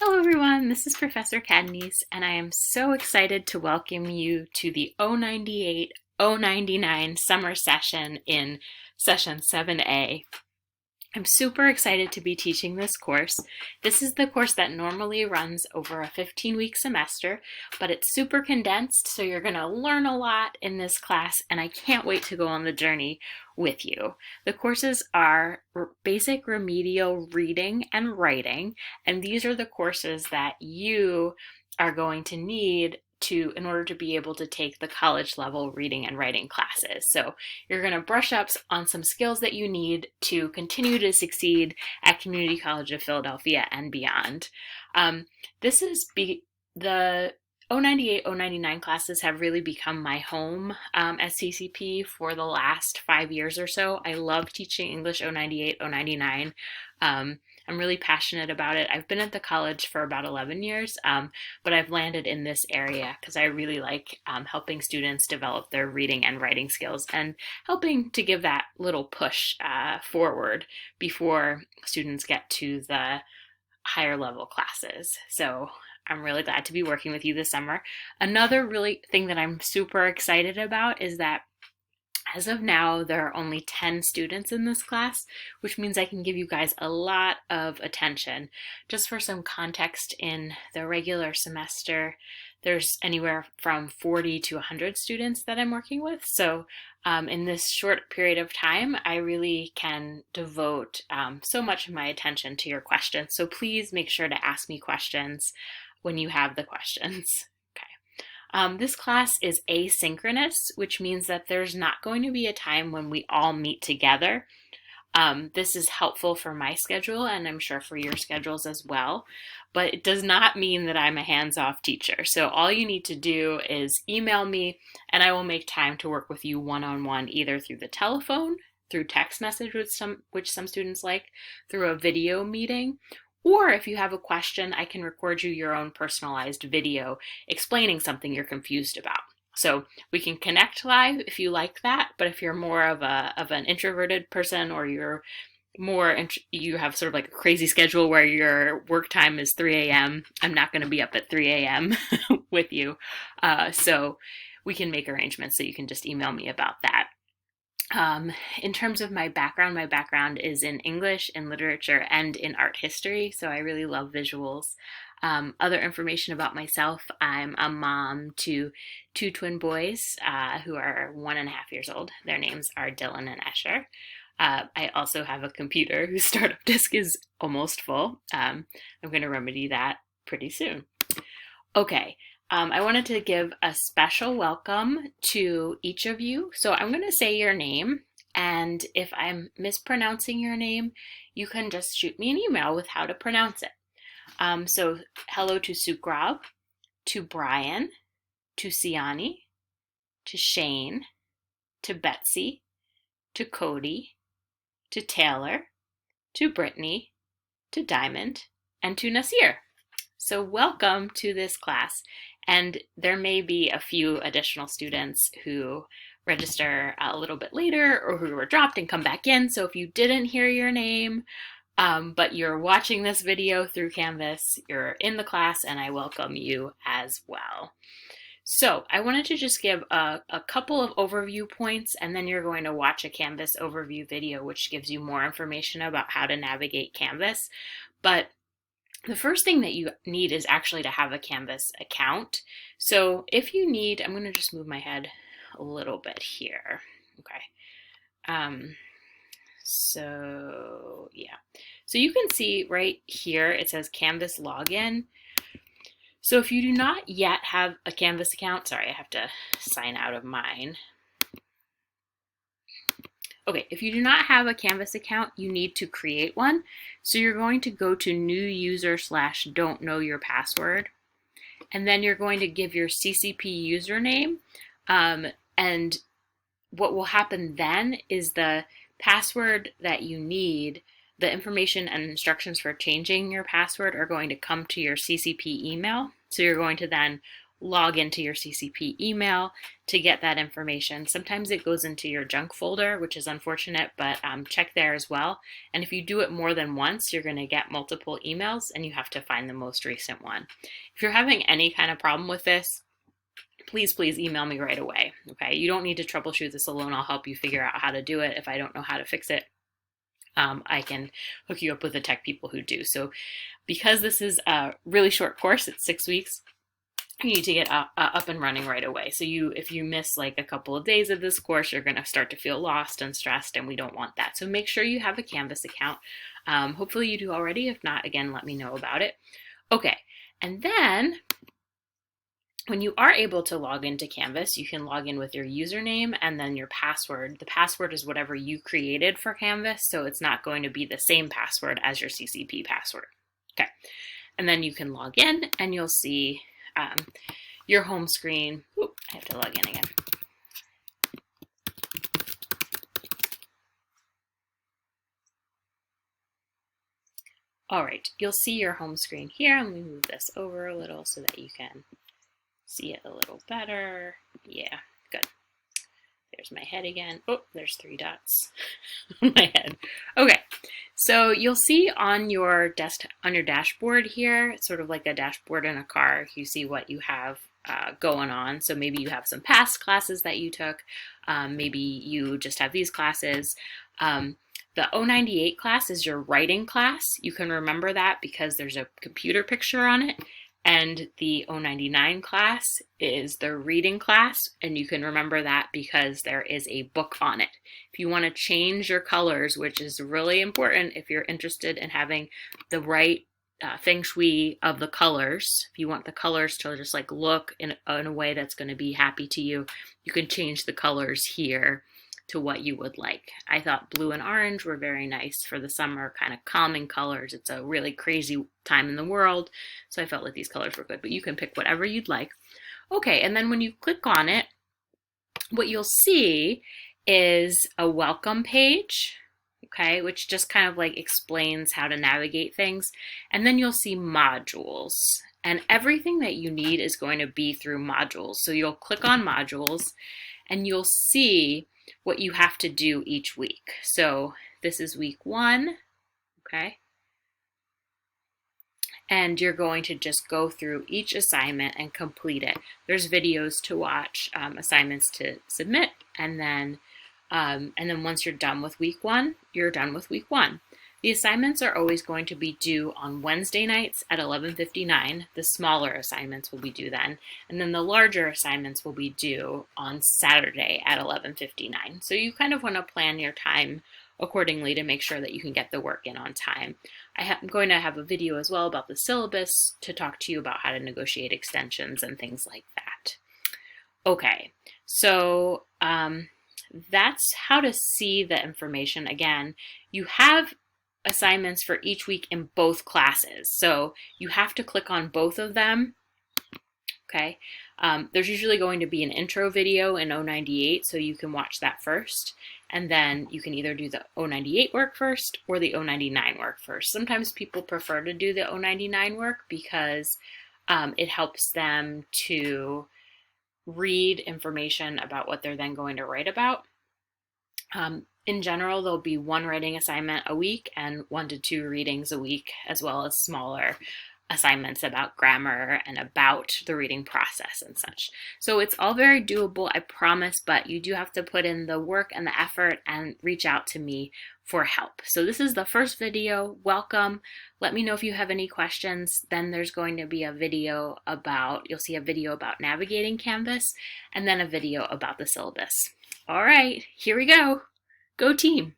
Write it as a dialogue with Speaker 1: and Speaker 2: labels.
Speaker 1: Hello everyone, this is Professor Cadnice, and I am so excited to welcome you to the 098-099 summer session in session 7A. I'm super excited to be teaching this course. This is the course that normally runs over a 15-week semester, but it's super condensed, so you're going to learn a lot in this class, and I can't wait to go on the journey with you. The courses are basic remedial reading and writing, and these are the courses that you are going to need in order to be able to take the college level reading and writing classes. So you're going to brush up on some skills that you need to continue to succeed at Community College of Philadelphia and beyond. This is the 098, 099 classes have really become my home at CCP for the last 5 years or so. I love teaching English 098, 099. I'm really passionate about it. I've been at the college for about 11 years, but I've landed in this area because I really like helping students develop their reading and writing skills and helping to give that little push forward before students get to the higher level classes. So I'm really glad to be working with you this summer. Another really thing that I'm super excited about is that as of now, there are only 10 students in this class, which means I can give you guys a lot of attention. Just for some context, in the regular semester, there's anywhere from 40 to 100 students that I'm working with. So in this short period of time, I really can devote so much of my attention to your questions. So please make sure to ask me questions when you have the questions. This class is asynchronous, which means that there's not going to be a time when we all meet together. This is helpful for my schedule, and I'm sure for your schedules as well, but it does not mean that I'm a hands-off teacher. So all you need to do is email me, and I will make time to work with you one-on-one, either through the telephone, through text message, which some students like, through a video meeting, or if you have a question, I can record you your own personalized video explaining something you're confused about. So we can connect live if you like that, but if you're more of an introverted person, or you have sort of like a crazy schedule where your work time is 3 a.m., I'm not going to be up at 3 a.m. with you. So we can make arrangements, so you can just email me about that. In terms of my background is in English, in literature, and in art history, so I really love visuals. Other information about myself: I'm a mom to two twin boys who are 1.5 years old. Their names are Dylan and Escher. I also have a computer whose startup disk is almost full. I'm going to remedy that pretty soon. Okay, I wanted to give a special welcome to each of you. So I'm going to say your name, and if I'm mispronouncing your name, you can just shoot me an email with how to pronounce it. So hello to Sukrab, to Brian, to Siani, to Shane, to Betsy, to Cody, to Taylor, to Brittany, to Diamond, and to Nasir. So welcome to this class. And there may be a few additional students who register a little bit later, or who were dropped and come back in. So if you didn't hear your name, but you're watching this video through Canvas, you're in the class, and I welcome you as well. So I wanted to just give a couple of overview points, and then you're going to watch a Canvas overview video, which gives you more information about how to navigate Canvas. But the first thing that you need is actually to have a Canvas account. So if you need, I'm going to just move my head a little bit here. Okay. So yeah. So you can see right here, it says Canvas login. So if you do not yet have a Canvas account, sorry, I have to sign out of mine. Okay, if you do not have a Canvas account, you need to create one. So you're going to go to new user / don't know your password. And then you're going to give your CCP username. And what will happen then is the password that you need, the information and instructions for changing your password are going to come to your CCP email. So you're going to then log into your CCP email to get that information. Sometimes it goes into your junk folder, which is unfortunate, but check there as well. And if you do it more than once, you're going to get multiple emails and you have to find the most recent one. If you're having any kind of problem with this, please email me right away. Okay, you don't need to troubleshoot this alone. I'll help you figure out how to do it. If I don't know how to fix it, I can hook you up with the tech people who do. So because this is a really short course, it's 6 weeks, you need to get up and running right away. So if you miss like a couple of days of this course, you're going to start to feel lost and stressed, and we don't want that. So make sure you have a Canvas account. Hopefully you do already. If not, again, let me know about it. Okay, and then when you are able to log into Canvas, you can log in with your username and then your password. The password is whatever you created for Canvas, so it's not going to be the same password as your CCP password. Okay, and then you can log in and you'll see your home screen. Oop, I have to log in again. All right, you'll see your home screen here. Let me move this over a little so that you can see it a little better. Yeah, good. There's my head again. Oh, there's 3 dots on my head. Okay, so you'll see on your dashboard here, it's sort of like a dashboard in a car. You see what you have going on. So maybe you have some past classes that you took. Maybe you just have these classes. The 098 class is your writing class. You can remember that because there's a computer picture on it. And the 099 class is the reading class, and you can remember that because there is a book on it. If you want to change your colors, which is really important if you're interested in having the right feng shui of the colors, if you want the colors to just like look in a way that's going to be happy to you, you can change the colors here to what you would like. I thought blue and orange were very nice for the summer, kind of calming colors. It's a really crazy time in the world, so I felt like these colors were good, but you can pick whatever you'd like. Okay, and then when you click on it, what you'll see is a welcome page, okay, which just kind of like explains how to navigate things. And then you'll see modules, and everything that you need is going to be through modules. So you'll click on modules and you'll see what you have to do each week. So this is week 1, okay? And you're going to just go through each assignment and complete it. There's videos to watch, assignments to submit, and then once you're done with week 1, you're done with week 1. The assignments are always going to be due on Wednesday nights at 11:59. The smaller assignments will be due then, and then the larger assignments will be due on Saturday at 11:59. So you kind of want to plan your time accordingly to make sure that you can get the work in on time. I'm going to have a video as well about the syllabus to talk to you about how to negotiate extensions and things like that. Okay, so that's how to see the information. Again, you have assignments for each week in both classes. So you have to click on both of them, okay? There's usually going to be an intro video in 098, so you can watch that first. And then you can either do the 098 work first or the 099 work first. Sometimes people prefer to do the 099 work because it helps them to read information about what they're then going to write about. In general, there'll be 1 writing assignment a week and 1 to 2 readings a week, as well as smaller assignments about grammar and about the reading process and such. So it's all very doable, I promise, but you do have to put in the work and the effort and reach out to me for help. So this is the first video. Welcome. Let me know if you have any questions. Then there's going to be a video about, you'll see a video about navigating Canvas, and then a video about the syllabus. All right, here we go. Go team.